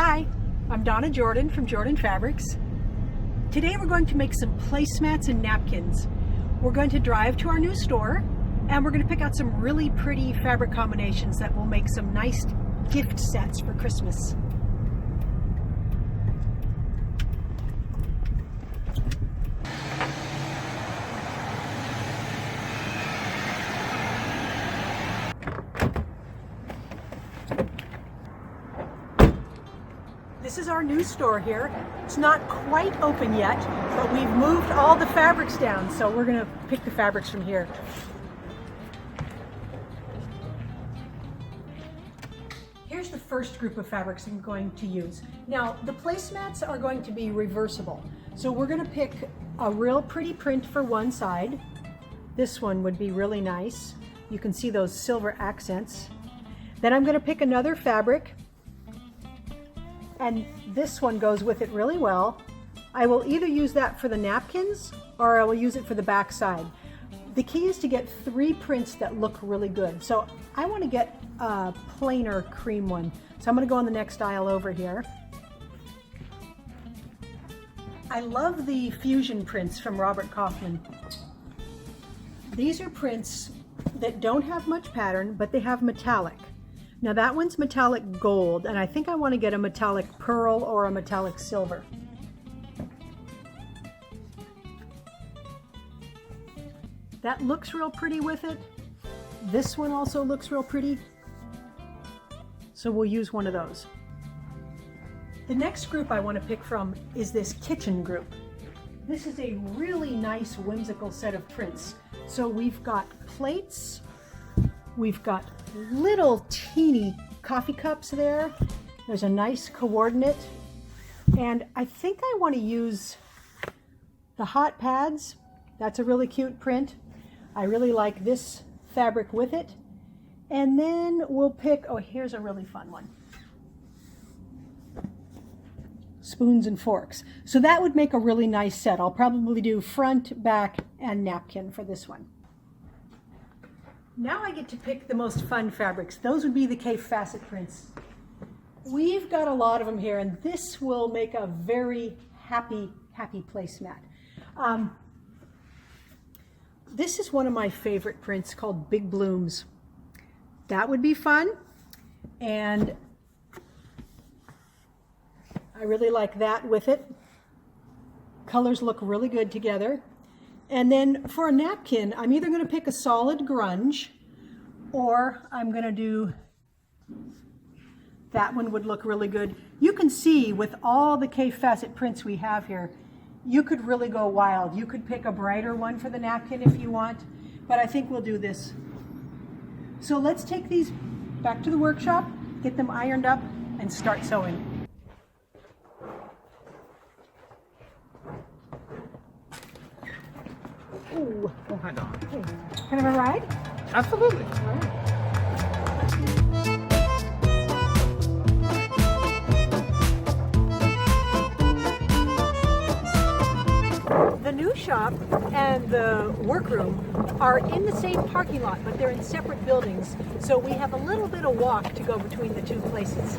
Hi, I'm Donna Jordan from Jordan Fabrics. Today we're going to make some placemats and napkins. We're going to drive to our new store and we're going to pick out some really pretty fabric combinations that will make some nice gift sets for Christmas. This is our new store here. It's not quite open yet, but we've moved all the fabrics down, so we're going to pick the fabrics from here. Here's the first group of fabrics I'm going to use. Now, the placemats are going to be reversible, so we're going to pick a real pretty print for one side. This one would be really nice. You can see those silver accents. Then I'm going to pick another fabric, and this one goes with it really well. I will either use that for the napkins or I will use it for the back side. The key is to get 3 prints that look really good. So I want to get a plainer cream one. So I'm going to go on the next aisle over here. I love the fusion prints from Robert Kaufman. These are prints that don't have much pattern, but they have metallic. Now that one's metallic gold, and I think I want to get a metallic pearl or a metallic silver. That looks real pretty with it. This one also looks real pretty. So we'll use one of those. The next group I want to pick from is this kitchen group. This is a really nice whimsical set of prints. So we've got plates, we've got little teeny coffee cups there. There's a nice coordinate. And I think I want to use the hot pads. That's a really cute print. I really like this fabric with it. And then we'll pick, oh, here's a really fun one. Spoons and forks. So that would make a really nice set. I'll probably do front, back, and napkin for this one. Now I get to pick the most fun fabrics. Those would be the K facet prints. We've got a lot of them here, and this will make a very happy placemat. This is one of my favorite prints called Big Blooms. That would be fun, and I really like that with it. Colors look really good together. And then for a napkin, I'm either going to pick a solid grunge, or I'm going to do, that one would look really good. You can see with all the K facet prints we have here, you could really go wild. You could pick a brighter one for the napkin if you want, but I think we'll do this. So let's take these back to the workshop, get them ironed up, and start sewing. Ooh. Oh, hi, Dawn. Hey, can I have a ride? Absolutely. All right. The new shop and the workroom are in the same parking lot, but they're in separate buildings, so we have a little bit of walk to go between the two places.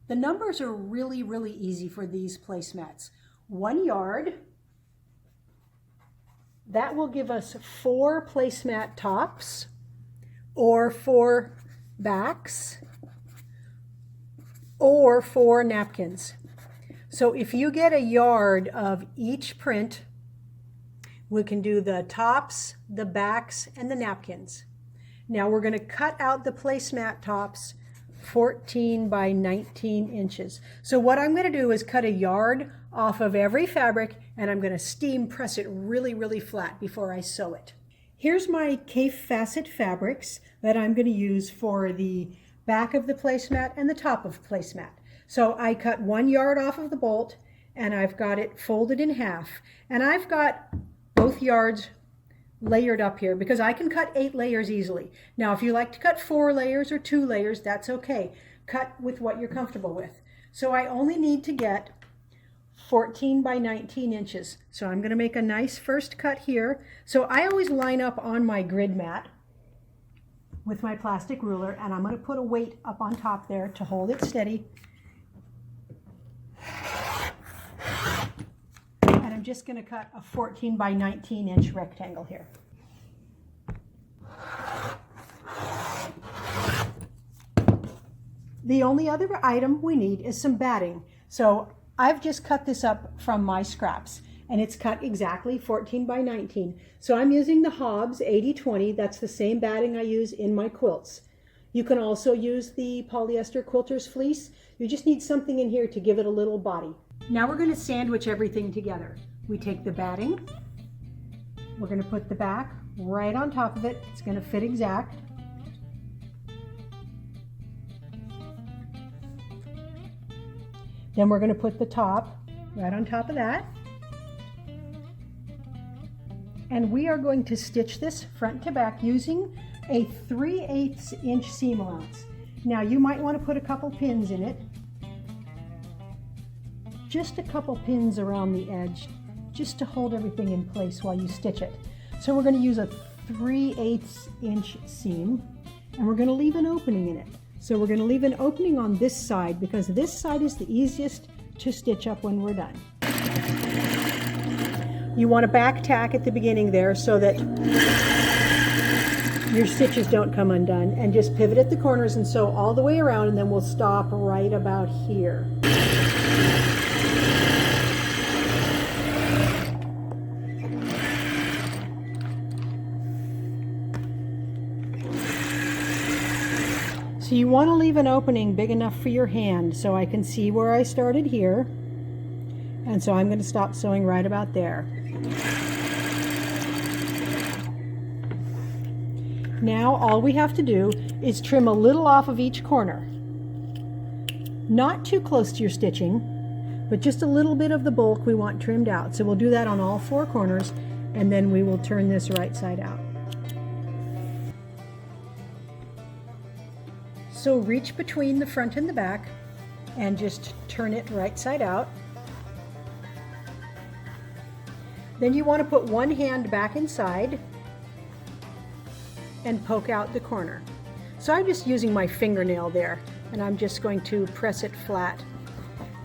The numbers are really easy for these placemats. 1 yard. That will give us 4 placemat tops or 4 backs or 4 napkins. So if you get a yard of each print, we can do the tops, the backs, and the napkins. Now we're going to cut out the placemat tops 14 by 19 inches. So what I'm going to do is cut a yard off of every fabric, and I'm going to steam press it really flat before I sew it. Here's my K facet fabrics that I'm going to use for the back of the placemat and the top of the placemat. So I cut 1 yard off of the bolt, and I've got it folded in half, and I've got both yards layered up here because I can cut 8 layers easily. Now if you like to cut 4 layers or 2 layers, that's okay. Cut with what you're comfortable with. So I only need to get 14 by 19 inches. So I'm going to make a nice first cut here. So I always line up on my grid mat with my plastic ruler, and I'm going to put a weight up on top there to hold it steady. And I'm just going to cut a 14 by 19 inch rectangle here. The only other item we need is some batting. So I've just cut this up from my scraps, and it's cut exactly 14 by 19. So I'm using the Hobbs 80/20. That's the same batting I use in my quilts. You can also use the polyester quilter's fleece. You just need something in here to give it a little body. Now we're going to sandwich everything together. We take the batting, we're going to put the back right on top of it. It's going to fit exact. Then we're going to put the top right on top of that. And we are going to stitch this front to back using a 3/8 inch seam allowance. Now you might want to put a couple pins in it. Just a couple pins around the edge, just to hold everything in place while you stitch it. So we're going to use a 3/8 inch seam, and we're going to leave an opening in it. So we're going to leave an opening on this side because this side is the easiest to stitch up when we're done. You want to back tack at the beginning there so that your stitches don't come undone, and just pivot at the corners and sew all the way around, and then we'll stop right about here. So you want to leave an opening big enough for your hand so I can see where I started here. And so I'm going to stop sewing right about there. Now all we have to do is trim a little off of each corner. Not too close to your stitching, but just a little bit of the bulk we want trimmed out. So we'll do that on all 4 corners, and then we will turn this right side out. So reach between the front and the back and just turn it right side out. Then you want to put one hand back inside and poke out the corner. So I'm just using my fingernail there, and I'm just going to press it flat.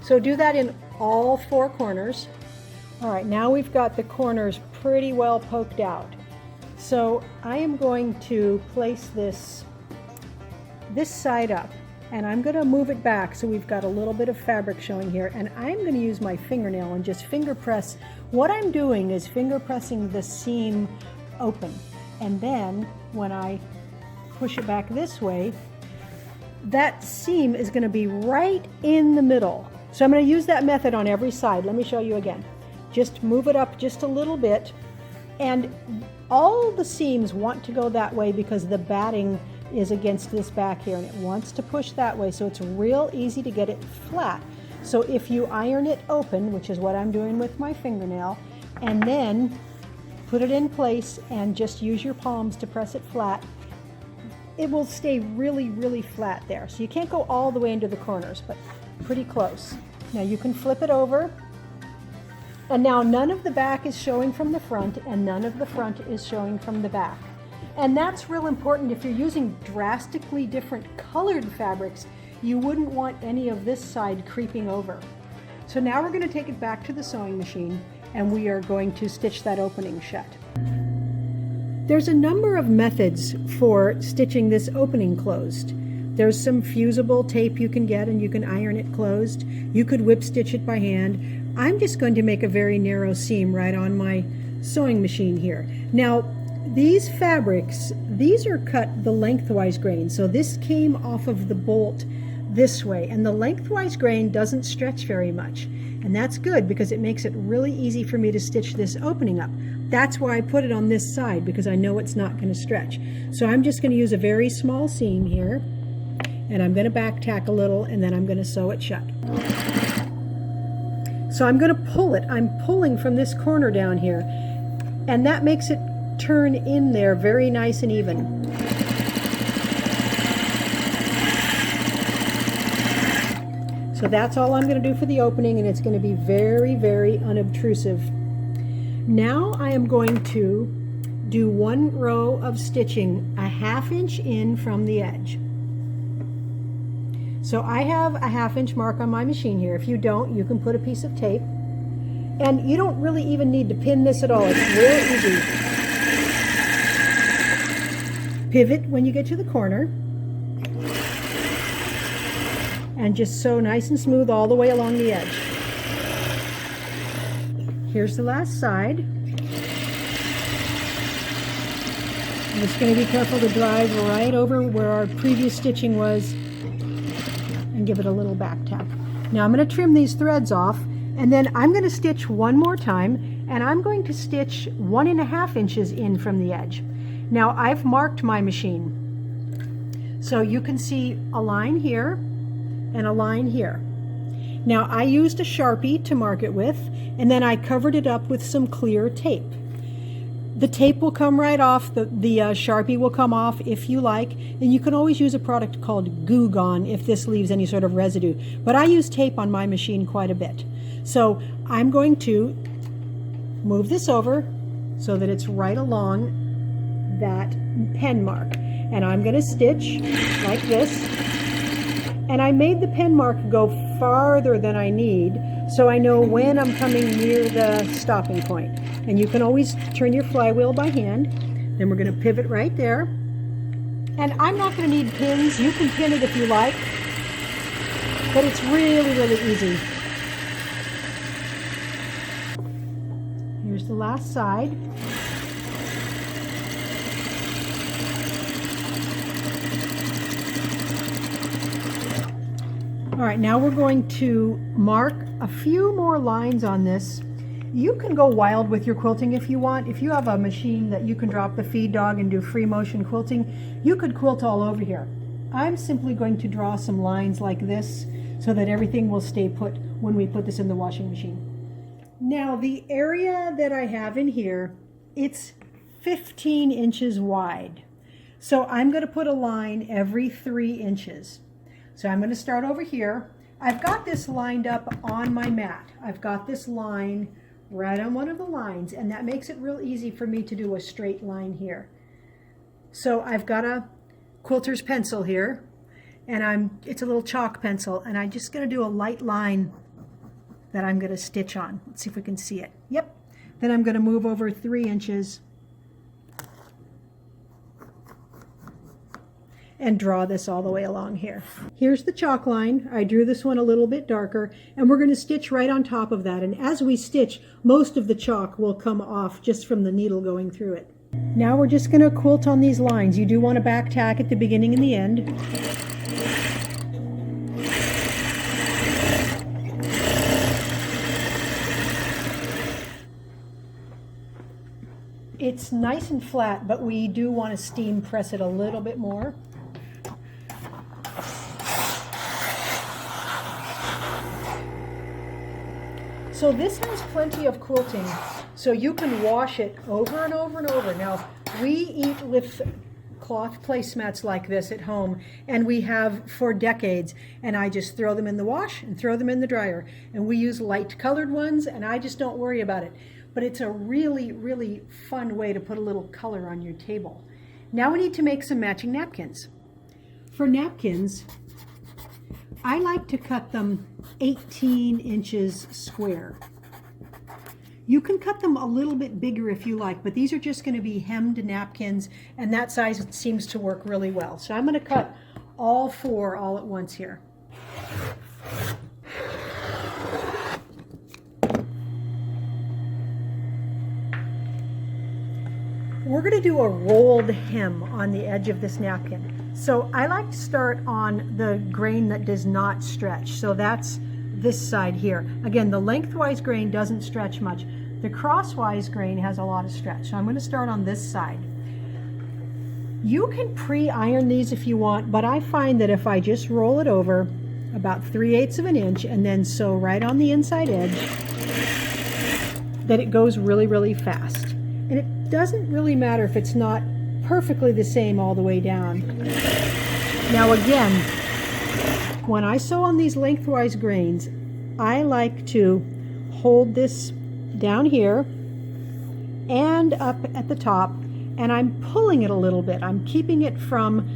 So do that in all 4 corners. All right, now we've got the corners pretty well poked out. So I am going to place this side up, and I'm going to move it back so we've got a little bit of fabric showing here, and I'm going to use my fingernail and just finger press. What I'm doing is finger pressing the seam open, and then when I push it back this way, that seam is going to be right in the middle. So I'm going to use that method on every side. Let me show you again. Just move it up just a little bit, and all the seams want to go that way because the batting is against this back here, and it wants to push that way, so it's real easy to get it flat. So if you iron it open, which is what I'm doing with my fingernail, and then put it in place and just use your palms to press it flat, it will stay really, really flat there. So you can't go all the way into the corners, but pretty close. Now you can flip it over, and now none of the back is showing from the front, and none of the front is showing from the back. And that's real important. If you're using drastically different colored fabrics, you wouldn't want any of this side creeping over. So now we're going to take it back to the sewing machine, and we are going to stitch that opening shut. There's a number of methods for stitching this opening closed. There's some fusible tape you can get, and you can iron it closed. You could whip stitch it by hand. I'm just going to make a very narrow seam right on my sewing machine here. Now, these fabrics, these are cut the lengthwise grain. So this came off of the bolt this way, and the lengthwise grain doesn't stretch very much. And that's good because it makes it really easy for me to stitch this opening up. That's why I put it on this side, because I know it's not going to stretch. So I'm just going to use a very small seam here, and I'm going to back tack a little, and then I'm going to sew it shut. So I'm going to pull it. I'm pulling from this corner down here, and that makes it turn in there very nice and even. So that's all I'm going to do for the opening, and it's going to be very, very unobtrusive. Now I am going to do one row of stitching a 1/2 inch in from the edge. So I have a 1/2 inch mark on my machine here. If you don't, you can put a piece of tape. And you don't really even need to pin this at all. It's real easy. Pivot when you get to the corner. And just sew nice and smooth all the way along the edge. Here's the last side. I'm just going to be careful to drive right over where our previous stitching was and give it a little back tap. Now I'm going to trim these threads off, and then I'm going to stitch one more time, and I'm going to stitch 1.5 inches in from the edge. Now I've marked my machine, so you can see a line here and a line here. Now I used a Sharpie to mark it with, and then I covered it up with some clear tape. The tape will come right off, the Sharpie will come off if you like, and you can always use a product called Goo Gone if this leaves any sort of residue. But I use tape on my machine quite a bit. So I'm going to move this over so that it's right along that pen mark. And I'm going to stitch like this. And I made the pen mark go farther than I need, so I know when I'm coming near the stopping point. And you can always turn your flywheel by hand. Then we're going to pivot right there. And I'm not going to need pins. You can pin it if you like, but it's really, really easy. Here's the last side. All right, now we're going to mark a few more lines on this. You can go wild with your quilting if you want. If you have a machine that you can drop the feed dog and do free motion quilting, you could quilt all over here. I'm simply going to draw some lines like this so that everything will stay put when we put this in the washing machine. Now the area that I have in here, it's 15 inches wide. So I'm going to put a line every 3 inches. So I'm going to start over here. I've got this lined up on my mat. I've got this line right on one of the lines, and that makes it real easy for me to do a straight line here. So I've got a quilter's pencil here, and it's a little chalk pencil, and I'm just going to do a light line that I'm going to stitch on. Let's see if we can see it. Yep. Then I'm going to move over 3 inches and draw this all the way along here. Here's the chalk line. I drew this one a little bit darker, and we're going to stitch right on top of that. And as we stitch, most of the chalk will come off just from the needle going through it. Now we're just going to quilt on these lines. You do want to back tack at the beginning and the end. It's nice and flat, but we do want to steam press it a little bit more. So this has plenty of quilting, so you can wash it over and over and over. Now, we eat with cloth placemats like this at home, and we have for decades, and I just throw them in the wash and throw them in the dryer. And we use light colored ones, and I just don't worry about it. But it's a really, really fun way to put a little color on your table. Now we need to make some matching napkins. For napkins, I like to cut them 18 inches square. You can cut them a little bit bigger if you like, but these are just going to be hemmed napkins, and that size seems to work really well. So I'm going to cut all 4 all at once here. We're going to do a rolled hem on the edge of this napkin. So I like to start on the grain that does not stretch. So that's this side here. Again, the lengthwise grain doesn't stretch much. The crosswise grain has a lot of stretch. So I'm going to start on this side. You can pre-iron these if you want, but I find that if I just roll it over about 3/8 of an inch and then sew right on the inside edge, that it goes really, really fast. And it doesn't really matter if it's not perfectly the same all the way down. Now again, When I sew on these lengthwise grains, I like to hold this down here and up at the top, and I'm pulling it a little bit. I'm keeping it from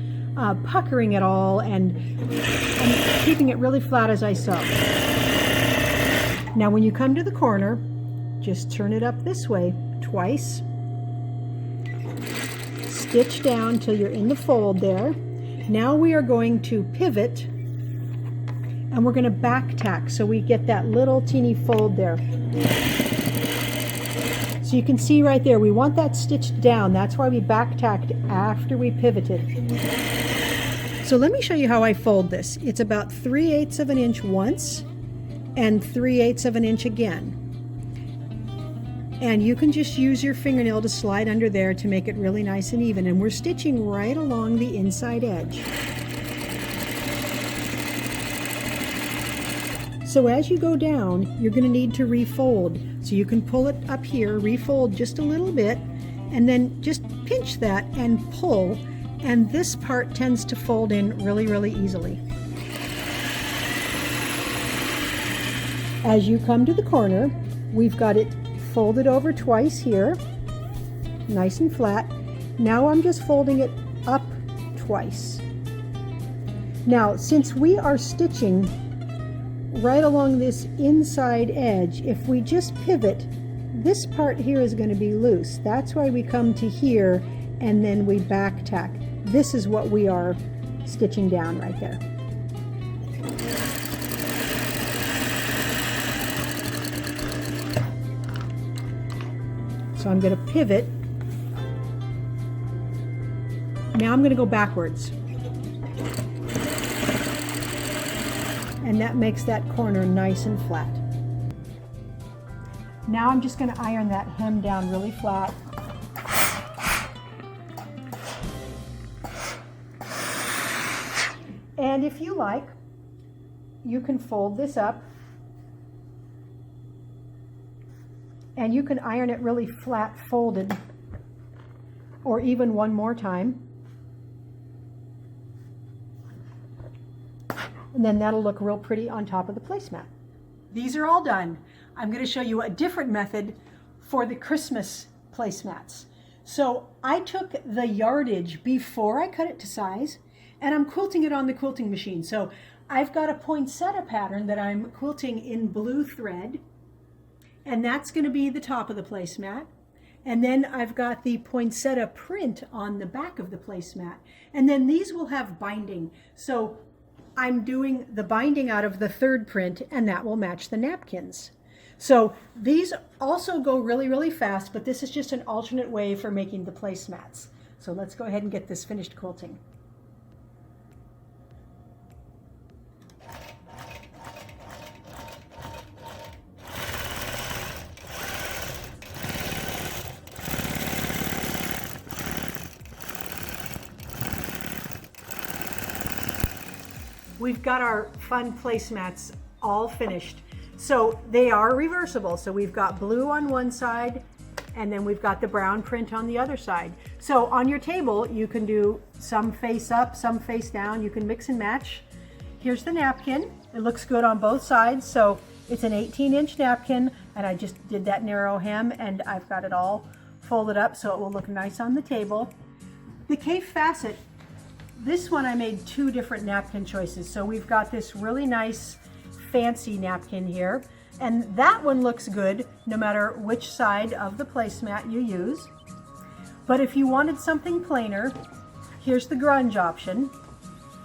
puckering at all, and I'm keeping it really flat as I sew. Now when you come to the corner, just turn it up this way twice. Stitch down till you're in the fold there. Now we are going to pivot, and we're going to back tack so we get that little teeny fold there. So you can see right there, we want that stitched down. That's why we back tacked after we pivoted. So let me show you how I fold this. It's about 3/8 of an inch once and 3/8 of an inch again. And you can just use your fingernail to slide under there to make it really nice and even. And we're stitching right along the inside edge. So as you go down, you're going to need to refold. So you can pull it up here, refold just a little bit, and then just pinch that and pull. And this part tends to fold in really, really easily. As you come to the corner, we've got it folded over twice here, nice and flat. Now I'm just folding it up twice. Now, since we are stitching right along this inside edge, if we just pivot, this part here is going to be loose. That's why we come to here and then we back tack. This is what we are stitching down right there. So I'm going to pivot. Now I'm going to go backwards. And that makes that corner nice and flat. Now I'm just going to iron that hem down really flat. And if you like, you can fold this up and you can iron it really flat folded, or even one more time. And then that'll look real pretty on top of the placemat. These are all done. I'm going to show you a different method for the Christmas placemats. So I took the yardage before I cut it to size, and I'm quilting it on the quilting machine. So I've got a poinsettia pattern that I'm quilting in blue thread, and that's going to be the top of the placemat. And then I've got the poinsettia print on the back of the placemat. And then these will have binding. So I'm doing the binding out of the third print, and that will match the napkins. So these also go really, really fast, but this is just an alternate way for making the placemats. So let's go ahead and get this finished quilting. We've got our fun placemats all finished. So they are reversible. So we've got blue on one side, and then we've got the brown print on the other side. So on your table, you can do some face up, some face down. You can mix and match. Here's the napkin. It looks good on both sides. So it's an 18-inch napkin, and I just did that narrow hem, and I've got it all folded up so it will look nice on the table. The Cave Facet, this one I made two different napkin choices. So we've got this really nice fancy napkin here, and that one looks good no matter which side of the placemat you use. But if you wanted something plainer, here's the grunge option.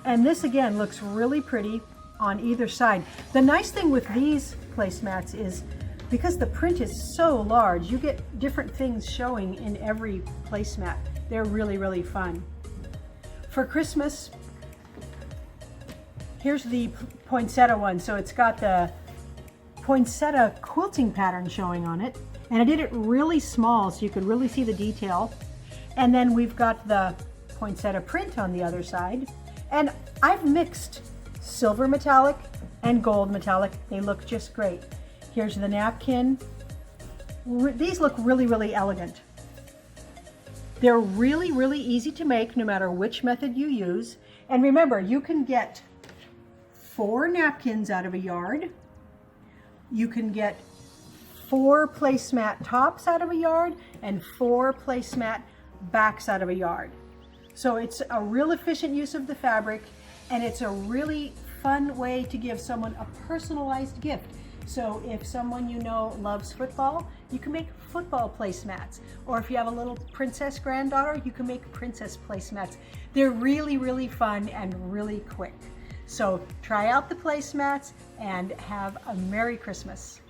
And this again looks really pretty on either side. The nice thing with these placemats is because the print is so large, you get different things showing in every placemat. They're really, really fun. For Christmas, here's the poinsettia one. So it's got the poinsettia quilting pattern showing on it. And I did it really small so you could really see the detail. And then we've got the poinsettia print on the other side. And I've mixed silver metallic and gold metallic. They look just great. Here's the napkin. These look really, really elegant. They're really, really easy to make no matter which method you use. And remember, you can get 4 napkins out of a yard. You can get 4 placemat tops out of a yard and 4 placemat backs out of a yard. So it's a real efficient use of the fabric, and it's a really fun way to give someone a personalized gift. So if someone you know loves football, you can make football placemats. Or if you have a little princess granddaughter, you can make princess placemats. They're really, really fun and really quick. So try out the placemats and have a Merry Christmas.